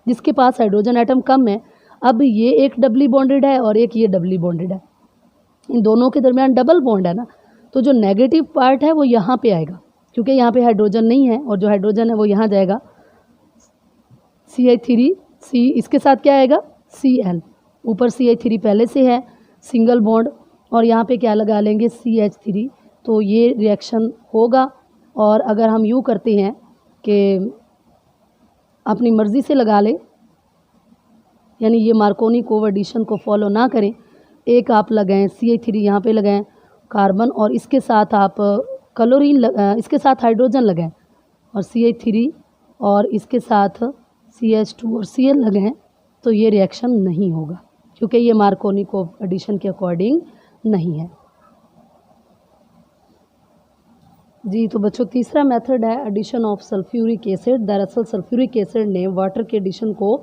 जिसके पास हाइड्रोजन एटम कम है। अब ये एक डबली बॉन्डेड है और एक ये डबली बॉन्डेड है, इन दोनों के दरमियान डबल बॉन्ड है ना, तो जो नेगेटिव पार्ट है वो यहाँ पे आएगा, क्योंकि यहाँ पे हाइड्रोजन नहीं है और जो हाइड्रोजन है वो यहाँ जाएगा। CH3 इसके साथ क्या आएगा Cl, ऊपर CH3 पहले से है सिंगल बॉन्ड, और यहाँ पे क्या लगा लेंगे CH3, तो ये रिएक्शन होगा। और अगर हम यूँ करते हैं कि अपनी मर्ज़ी से लगा लें, यानी ये मार्कोनी कोएडिशन को फॉलो ना करें, एक आप लगाएं CH3 यहाँ पे लगाएं कार्बन, और इसके साथ आप क्लोरीन इसके साथ हाइड्रोजन लगाएं और CH3 और इसके साथ CH2 और Cl लगाएं, तो ये रिएक्शन नहीं होगा, क्योंकि ये मार्कोनी कोएडिशन के अकॉर्डिंग नहीं है। जी तो बच्चों तीसरा मेथड है एडिशन ऑफ सल्फ्यूरिक एसिड। दरअसल सल्फ्यूरिक एसिड ने वाटर के एडिशन को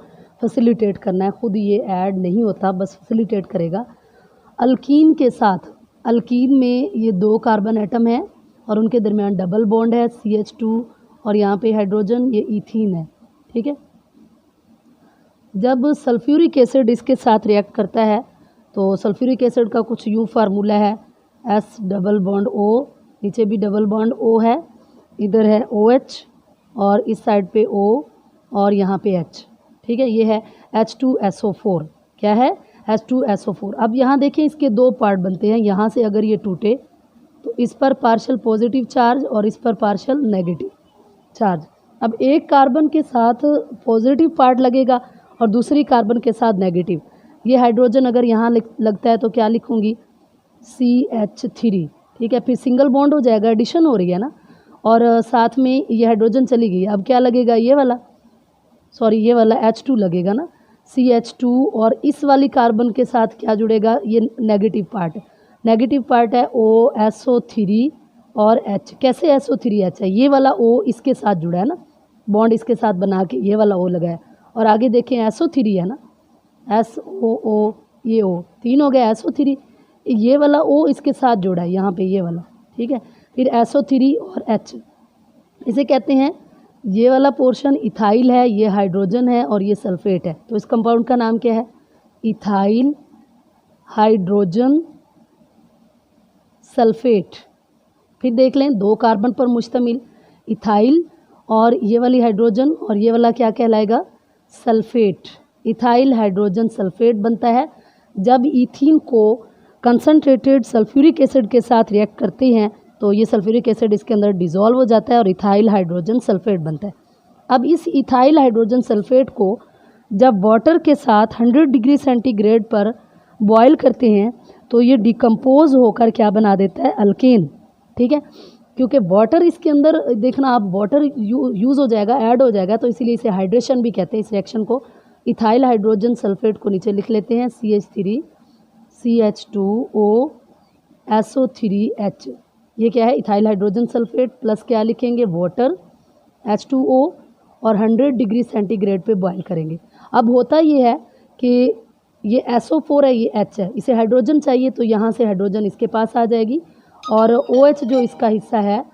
फैसिलिटेट करना है, खुद ये ऐड नहीं होता, बस फैसिलिटेट करेगा। अल्कीन के साथ, अल्कीन में ये 2 कार्बन एटम है और उनके दरमियान डबल बॉन्ड है CH2 और यहाँ पे हाइड्रोजन, ये ईथीन है, ठीक है। जब सल्फ्यूरिक एसिड इसके साथ रिएक्ट करता है तो सल्फ्यूरिक एसिड का कुछ यूँ फार्मूला है, S डबल बॉन्ड O, नीचे भी डबल बॉन्ड O है, इधर है OH और इस साइड पे O और यहाँ पे H, ठीक है। ये है H2SO4, क्या है H2SO4। अब यहाँ देखें इसके 2 पार्ट बनते हैं, यहाँ से अगर ये टूटे तो इस पर पार्शियल पॉजिटिव चार्ज और इस पर पार्शियल नेगेटिव चार्ज। अब एक कार्बन के साथ पॉजिटिव पार्ट लगेगा और दूसरी कार्बन के साथ नेगेटिव। ये हाइड्रोजन अगर यहाँ लगता है तो क्या लिखूँगी CH3, ठीक है। फिर सिंगल बॉन्ड हो जाएगा, एडिशन हो रही है ना, और साथ में ये हाइड्रोजन चली गई। अब क्या लगेगा, ये वाला सॉरी ये वाला H2 लगेगा ना, CH2, और इस वाली कार्बन के साथ क्या जुड़ेगा, ये नेगेटिव पार्ट, नेगेटिव पार्ट है OSO3 और H। कैसे SO3H है, ये वाला O इसके साथ जुड़ा है ना, बॉन्ड इसके साथ बना के ये वाला O लगा है, और आगे देखें SO3 है ना, SOO, ये O 3 हो गया SO3, ये वाला O इसके साथ जुड़ा है यहाँ पे ये वाला, ठीक है। फिर SO3 और H, इसे कहते हैं, ये वाला पोर्शन इथाइल है, ये हाइड्रोजन है और ये सल्फेट है, तो इस कंपाउंड का नाम क्या है, इथाइल हाइड्रोजन सल्फेट। फिर देख लें 2 कार्बन पर मुश्तमिल इथाइल और ये वाली हाइड्रोजन, और ये वाला क्या कहलाएगा सल्फेट, इथाइल हाइड्रोजन सल्फेट बनता है। जब ईथीन को कंसनट्रेटेड सल्फ्यूरिक एसिड के साथ रिएक्ट करते हैं तो ये सल्फ्यूरिक एसिड इसके अंदर डिज़ोल्व हो जाता है और इथाइल हाइड्रोजन सल्फेट बनता है। अब इस इथाइल हाइड्रोजन सल्फेट को जब वाटर के साथ 100 डिग्री सेंटीग्रेड पर बॉयल करते हैं तो ये डिकम्पोज होकर क्या बना देता है, अल्केन, ठीक है। क्योंकि वाटर इसके अंदर देखना आप, वाटर यूज़ हो जाएगा, ऐड हो जाएगा, तो इसीलिए इसे हाइड्रेशन भी कहते हैं इस रिएक्शन को। इथाइल हाइड्रोजन सल्फेट को नीचे लिख लेते हैं CH3 CH2O SO3H, ये क्या है इथाइल हाइड्रोजन सल्फेट, प्लस क्या लिखेंगे वाटर H2O, और 100 डिग्री सेंटीग्रेड पे बॉयल करेंगे। अब होता ये है कि ये SO4 है, ये H है, इसे हाइड्रोजन चाहिए तो यहाँ से हाइड्रोजन इसके पास आ जाएगी और OH जो इसका हिस्सा है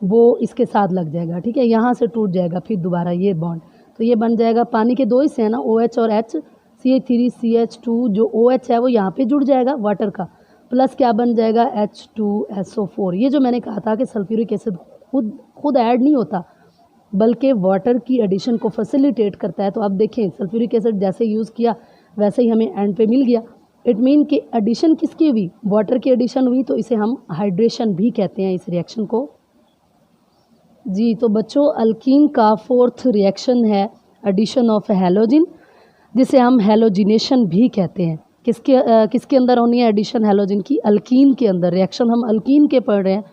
वो इसके साथ लग जाएगा, ठीक है। यहाँ से टूट जाएगा फिर दोबारा ये बॉन्ड, तो ये बन जाएगा, पानी के 2 हिस्से हैं ना OH और H, CH3 CH2, जो OH है वो यहाँ पे जुड़ जाएगा वाटर का, प्लस क्या बन जाएगा H2SO4। ये जो मैंने कहा था कि सल्फ्यूरिक एसिड खुद ऐड नहीं होता बल्कि वाटर की एडिशन को फैसिलिटेट करता है। तो अब देखें सल्फ्यूरिक एसिड जैसे यूज़ किया वैसे ही हमें एंड पे मिल गया। इट मीन कि एडिशन किसकी हुई, वाटर की एडिशन हुई, तो इसे हम हाइड्रेशन भी कहते हैं इस रिएक्शन को। जी तो बच्चों अल्कीन का 4th रिएक्शन है एडिशन ऑफ हैलोजिन, जिसे हम हैलोजिनेशन भी कहते हैं। किसके अंदर होनी है एडिशन हैलोजिन की, अल्कीन के अंदर। रिएक्शन हम अल्कीन के पढ़ रहे हैं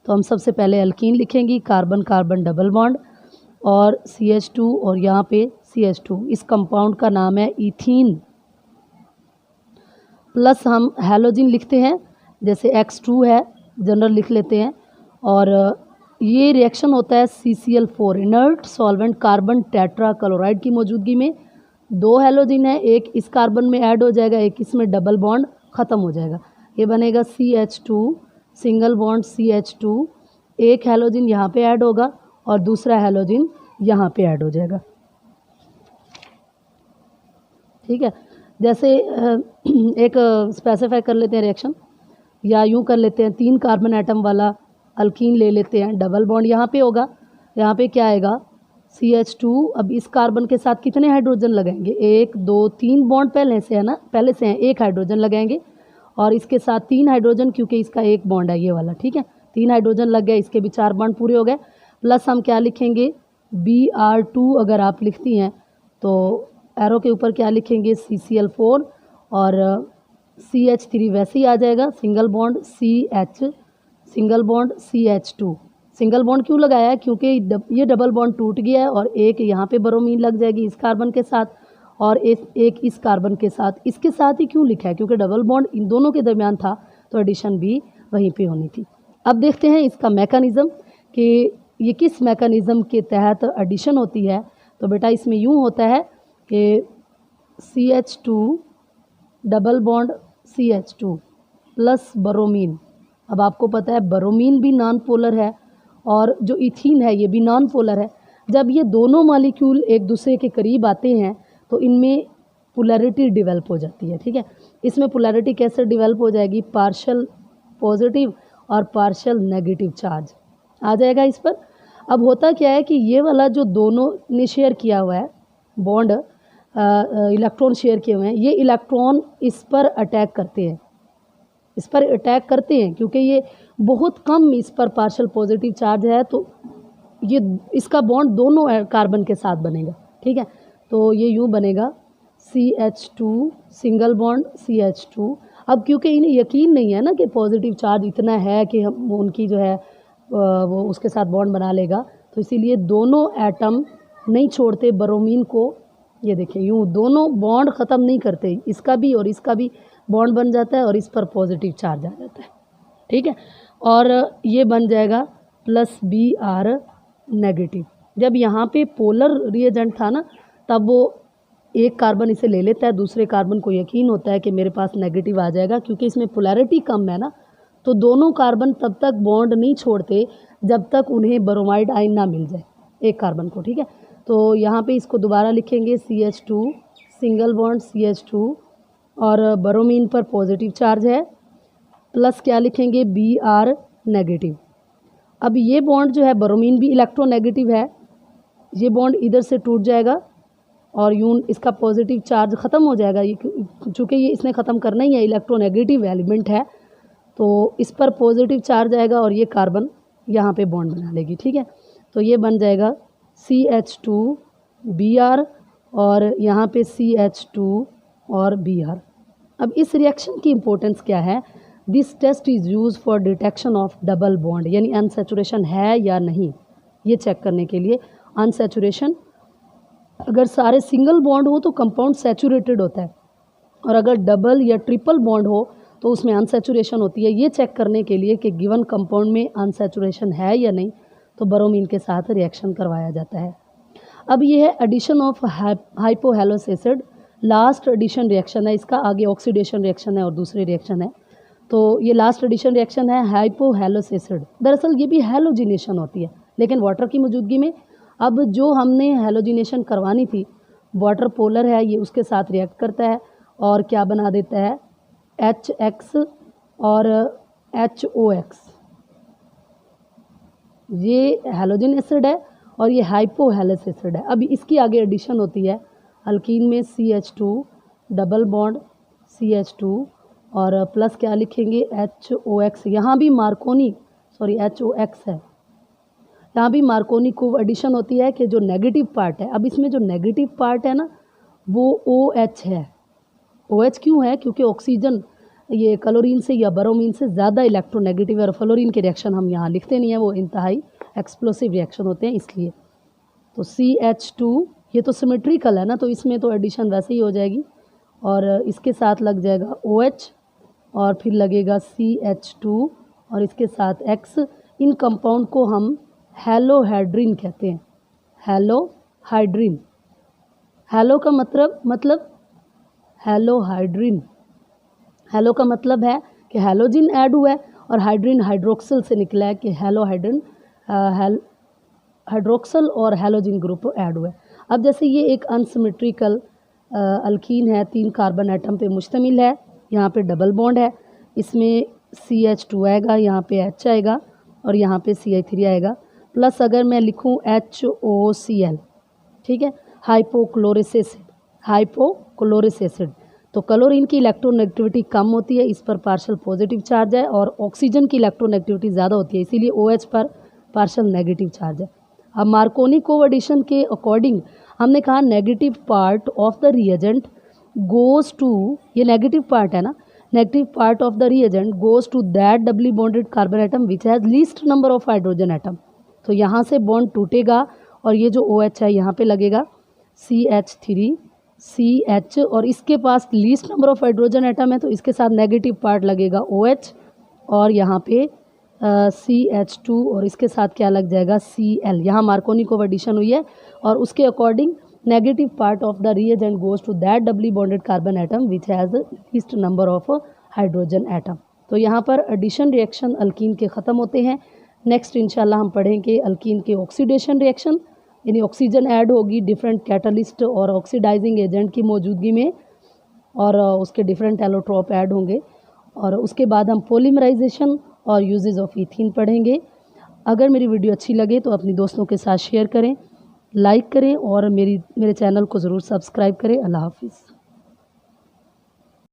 तो हम सबसे पहले अल्कीन लिखेंगे, कार्बन कार्बन डबल बॉन्ड और CH2 और यहाँ पे CH2, इस कंपाउंड का नाम है ईथीन। प्लस हम हैलोजिन लिखते हैं, जैसे X2 है, जनरल लिख लेते हैं। और ये रिएक्शन होता है CCl4 inert solvent carbon tetra chloride की मौजूदगी में। 2 हैलोजन है, एक इस कार्बन में ऐड हो जाएगा, एक इसमें डबल बॉन्ड ख़त्म हो जाएगा। ये बनेगा CH2 सिंगल बॉन्ड CH2, एक हैलोजन यहाँ पे ऐड होगा और दूसरा हैलोजन यहाँ पे ऐड हो जाएगा। ठीक है, जैसे एक स्पेसिफाई कर लेते हैं रिएक्शन, या यूँ कर लेते हैं 3 कार्बन एटम वाला अल्कीन ले लेते हैं, डबल बॉन्ड यहाँ पे होगा, यहाँ पे क्या आएगा CH2। अब इस कार्बन के साथ कितने हाइड्रोजन लगाएंगे, 1 2 3 बॉन्ड पहले से है ना, पहले से हैं, 1 हाइड्रोजन लगाएंगे और इसके साथ 3 हाइड्रोजन, क्योंकि इसका 1 बॉन्ड है ये वाला। ठीक है, 3 हाइड्रोजन लग गए, इसके भी 4 बॉन्ड पूरे हो गए। प्लस हम क्या लिखेंगे Br2, अगर आप लिखती हैं तो एरो के ऊपर क्या लिखेंगे CCl4 और CH3 वैसे ही आ जाएगा, single bond CH single bond CH2। Single bond क्यों लगाया है, क्योंकि ये डबल बॉन्ड टूट गया है और एक यहाँ पे ब्रोमीन लग जाएगी इस कार्बन के साथ और एक इस कार्बन के साथ। इसके साथ ही क्यों लिखा है, क्योंकि डबल बॉन्ड इन दोनों के दरमियान था, तो एडिशन भी वहीं पे होनी थी। अब देखते हैं इसका मैकेनिज़्म कि ये किस मैकेनिज़्म के तहत एडिशन होती है। तो बेटा इसमें यूँ होता है कि CH2 double bond CH2 plus bromine. अब आपको पता है ब्रोमीन भी नॉन पोलर है और जो इथीन है ये भी नॉन पोलर है। जब ये दोनों मॉलिक्यूल एक दूसरे के करीब आते हैं तो इनमें पोलैरिटी डेवलप हो जाती है। ठीक है, इसमें पोलैरिटी कैसे डेवलप हो जाएगी, पार्शियल पॉजिटिव और पार्शियल नेगेटिव चार्ज आ जाएगा इस पर। अब होता क्या है कि ये वाला जो दोनों ने शेयर किया हुआ है बॉन्ड, इलेक्ट्रॉन शेयर किए हुए हैं, ये इलेक्ट्रॉन इस पर अटैक करते हैं, इस पर अटैक करते हैं क्योंकि ये बहुत कम इस पर पार्शियल पॉजिटिव चार्ज है, तो ये इसका बॉन्ड दोनों कार्बन के साथ बनेगा। ठीक है, तो ये यूँ बनेगा CH2 सिंगल बॉन्ड CH2। अब क्योंकि इन्हें यकीन नहीं है ना कि पॉजिटिव चार्ज इतना है कि हम उनकी जो है वो उसके साथ बॉन्ड बना लेगा, तो इसीलिए दोनों एटम नहीं छोड़ते ब्रोमीन को। ये देखिए यूँ दोनों बॉन्ड ख़त्म नहीं करते, इसका भी और इसका भी बॉन्ड बन जाता है और इस पर पॉजिटिव चार्ज आ जाता है। ठीक है, और ये बन जाएगा प्लस Br नेगेटिव। जब यहाँ पे पोलर रिएजेंट था ना, तब वो एक कार्बन इसे ले लेता है, दूसरे कार्बन को यकीन होता है कि मेरे पास नेगेटिव आ जाएगा, क्योंकि इसमें पोलैरिटी कम है ना, तो दोनों कार्बन तब तक बॉन्ड नहीं छोड़ते जब तक उन्हें ब्रोमाइड आयन ना मिल जाए एक कार्बन को। ठीक है, तो यहाँ पे इसको दोबारा लिखेंगे CH2 सिंगल बॉन्ड CH2 और ब्रोमीन पर पॉजिटिव चार्ज है, प्लस क्या लिखेंगे Br नेगेटिव। अब ये बॉन्ड जो है ब्रोमीन भी इलेक्ट्रोनेगेटिव है, ये बॉन्ड इधर से टूट जाएगा और यूँ इसका पॉजिटिव चार्ज ख़त्म हो जाएगा। ये चूँकि ये इसने ख़त्म करना ही है, इलेक्ट्रोनेगेटिव एलिमेंट है, तो इस पर पॉजिटिव चार्ज आएगा और ये कार्बन यहाँ पे बॉन्ड बना लेगी। ठीक है, तो ये बन जाएगा CH2 Br और यहाँ पे CH2 और Br। अब इस रिएक्शन की इम्पोर्टेंस क्या है, this test is use for detection of double bond, यानी अनसैचुरेशन है या नहीं ये चेक करने के लिए। अनसैचुरेशन, अगर सारे सिंगल बॉन्ड हो तो कंपाउंड सैचुरेटेड होता है, और अगर डबल या ट्रिपल बॉन्ड हो तो उसमें अनसैचुरेशन होती है। ये चेक करने के लिए कि गिवन कंपाउंड में अनसैचुरेशन है या नहीं, तो ब्रोमीन के साथ रिएक्शन करवाया जाता है। अब ये है addition of hypohalous acid, last addition reaction है इसका, आगे ऑक्सीडेशन रिएक्शन है और दूसरी रिएक्शन है। तो ये लास्ट एडिशन रिएक्शन है हाइपोहेलोस एसिड। दरअसल ये भी हैलोजिनेशन होती है, लेकिन वाटर की मौजूदगी में। अब जो हमने हैलोजिनेशन करवानी थी, वाटर पोलर है, ये उसके साथ रिएक्ट करता है और क्या बना देता है HX और HOX। ये हैलोजन एसिड है और ये हाइपोहेलोस एसिड है। अब इसकी आगे एडिशन होती है अल्कीन में CH2 डबल बॉन्ड CH2 और प्लस क्या लिखेंगे HOX। यहाँ भी मार्कोनी HOX है, यहाँ भी मार्कोनी को एडिशन होती है कि जो नेगेटिव पार्ट है। अब इसमें जो नेगेटिव पार्ट है ना वो OH है। OH क्यों है, क्योंकि ऑक्सीजन ये क्लोरीन से या ब्रोमीन से ज़्यादा इलेक्ट्रोनेगेटिव है और फ्लोरीन के रिएक्शन हम यहाँ लिखते नहीं हैं, वो इंतहाई एक्सप्लोसिव रिएक्शन होते हैं इसलिए। तो CH2 ये तो सिमेट्रिकल है ना, तो इसमें तो एडिशन वैसे ही हो जाएगी और इसके साथ लग जाएगा OH और फिर लगेगा CH2 और इसके साथ X। इन कंपाउंड को हम हेलोहाइड्रिन कहते हैं, हेलोहाइड्रिन। हेलो का मतलब हेलोहाइड्रिन, हेलो का मतलब है कि हैलोजन ऐड हुआ है और हाइड्रिन हाइड्रोक्सिल से निकला है कि हेलोहाइड्रिन हाइड्रोक्सल और हैलोजन ग्रुप ऐड हुआ है। अब जैसे ये एक अनसिमेट्रिकल अल्कीन है, 3 कार्बन एटम पे मुश्तमिल है, यहाँ पे डबल बॉन्ड है, इसमें CH2 आएगा, यहाँ पे H आएगा और यहाँ पे CH3 आएगा, प्लस अगर मैं लिखूँ HOCl, ठीक है, हाइपोक्लोरिक एसिड, तो क्लोरीन की इलेक्ट्रोनेगेटिविटी कम होती है, इस पर पार्शियल पॉजिटिव चार्ज है, और ऑक्सीजन की इलेक्ट्रोनेगेटिविटी ज़्यादा होती है, इसीलिए OH पर पार्शियल नेगेटिव चार्ज है। अब मार्कोनी कोएडिशन के अकॉर्डिंग हमने कहा negative part of the reagent goes to, ये नेगेटिव पार्ट है ना, negative part of the reagent goes to that doubly bonded carbon atom which has least number of hydrogen atom. तो यहाँ से बॉन्ड टूटेगा और ये जो OH है यहाँ पे लगेगा CH3 CH, और इसके पास least number of hydrogen atom है तो इसके साथ नेगेटिव पार्ट लगेगा OH, और यहाँ पे CH2 और इसके साथ क्या लग जाएगा Cl। यहाँ मार्कोनी कोएडिशन हुई है और उसके according negative part of the reagent goes to that doubly bonded carbon atom which has least number of hydrogen atom. तो यहाँ पर एडिशन रिएक्शन अल्कीन के ख़त्म होते हैं। नेक्स्ट इंशाल्लाह हम पढ़ेंगे अल्कीन के ऑक्सीडेशन रिएक्शन, यानी ऑक्सीजन ऐड होगी डिफरेंट कैटलिस्ट और ऑक्सीडाइजिंग एजेंट की मौजूदगी में, और उसके डिफरेंट एलोट्रॉप ऐड होंगे, और उसके बाद हम पॉलीमराइजेशन और यूजेस ऑफ ईथीन पढ़ेंगे। अगर मेरी वीडियो अच्छी लगे तो अपनी दोस्तों के साथ शेयर करें, लाइक करें और मेरे चैनल को ज़रूर सब्सक्राइब करें। अल्लाह हाफिज़।